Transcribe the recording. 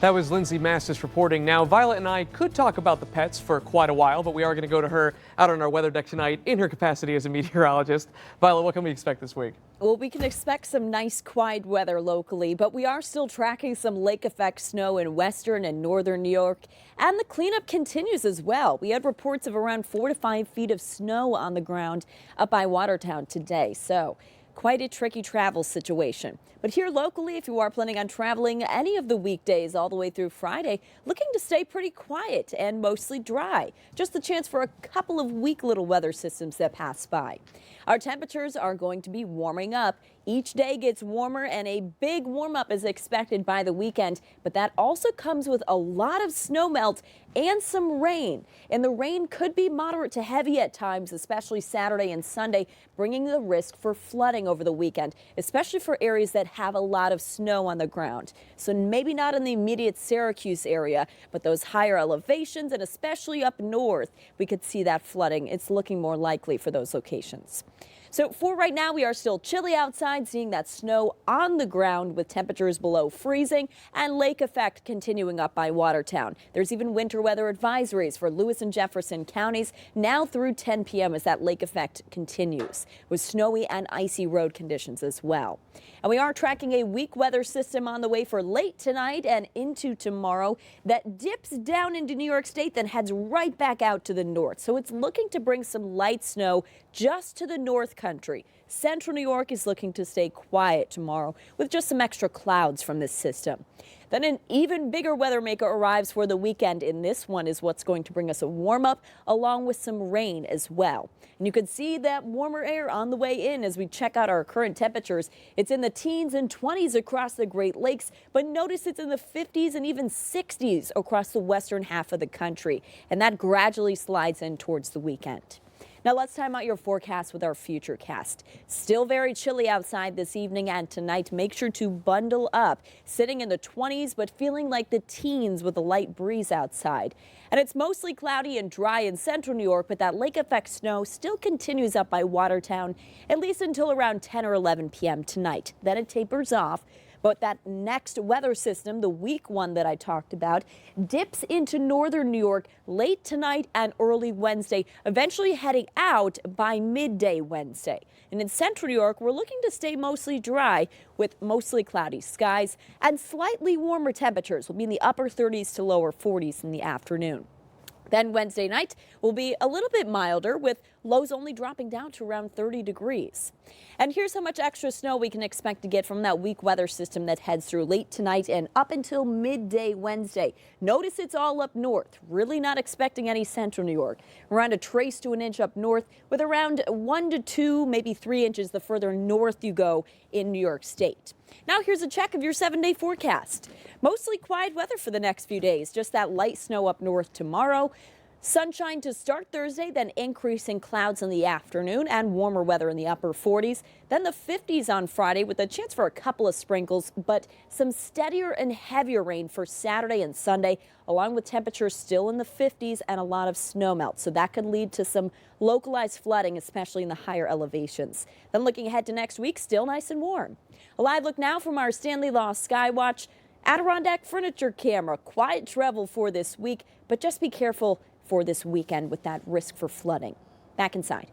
That was Lindsay Mastis reporting. Now, Violet and I could talk about the pets for quite a while, but we are going to go to her out on our weather deck tonight in her capacity as a meteorologist. Violet, what can we expect this week? Well, we can expect some nice, quiet weather locally, but we are still tracking some lake effect snow in western and northern New York, and the cleanup continues as well. We had reports of around 4 to 5 feet of snow on the ground up by Watertown today, so quite a tricky travel situation. But here locally, if you are planning on traveling any of the weekdays all the way through Friday, looking to stay pretty quiet and mostly dry. Just the chance for a couple of weak little weather systems that pass by. Our temperatures are going to be warming up. Each day gets warmer and a big warm up is expected by the weekend, but that also comes with a lot of snow melt and some rain. And the rain could be moderate to heavy at times, especially Saturday and Sunday, bringing the risk for flooding over the weekend, especially for areas that have a lot of snow on the ground. So maybe not in the immediate Syracuse area, but those higher elevations and especially up north, we could see that flooding. It's looking more likely for those locations. So for right now, we are still chilly outside, seeing that snow on the ground with temperatures below freezing and lake effect continuing up by Watertown. There's even winter weather advisories for Lewis and Jefferson counties now through 10 p.m. as that lake effect continues with snowy and icy road conditions as well. And we are tracking a weak weather system on the way for late tonight and into tomorrow that dips down into New York State, then heads right back out to the north. So it's looking to bring some light snow just to the north country. Central New York is looking to stay quiet tomorrow with just some extra clouds from this system. Then an even bigger weather maker arrives for the weekend, and this one is what's going to bring us a warm up along with some rain as well. And you can see that warmer air on the way in as we check out our current temperatures. It's in the teens and 20s across the Great Lakes, but notice it's in the 50s and even 60s across the western half of the country. And that gradually slides in towards the weekend. Now let's time out your forecast with our Futurecast. Still very chilly outside this evening and tonight. Make sure to bundle up. Sitting in the 20s, but feeling like the teens with a light breeze outside. And it's mostly cloudy and dry in central New York, but that lake effect snow still continues up by Watertown, at least until around 10 or 11 p.m. tonight. Then it tapers off. But that next weather system, the weak one that I talked about, dips into northern New York late tonight and early Wednesday, eventually heading out by midday Wednesday. And in central New York, we're looking to stay mostly dry with mostly cloudy skies and slightly warmer temperatures. Will be in the upper 30s to lower 40s in the afternoon. Then Wednesday night will be a little bit milder with lows only dropping down to around 30 degrees. And here's how much extra snow we can expect to get from that weak weather system that heads through late tonight and up until midday Wednesday. Notice it's all up north. Really not expecting any central New York. Around a trace to an inch up north with around 1 to 2, maybe 3 inches the further north you go in New York State. Now here's a check of your 7-day forecast. Mostly quiet weather for the next few days. Just that light snow up north tomorrow. Sunshine to start Thursday, then increasing clouds in the afternoon and warmer weather in the upper 40s. Then the 50s on Friday with a chance for a couple of sprinkles, but some steadier and heavier rain for Saturday and Sunday, along with temperatures still in the 50s and a lot of snow melt. So that could lead to some localized flooding, especially in the higher elevations. Then looking ahead to next week, still nice and warm. A live look now from our Stanley Law Skywatch Adirondack furniture camera. Quiet travel for this week, but just be careful for this weekend with that risk for flooding. Back inside.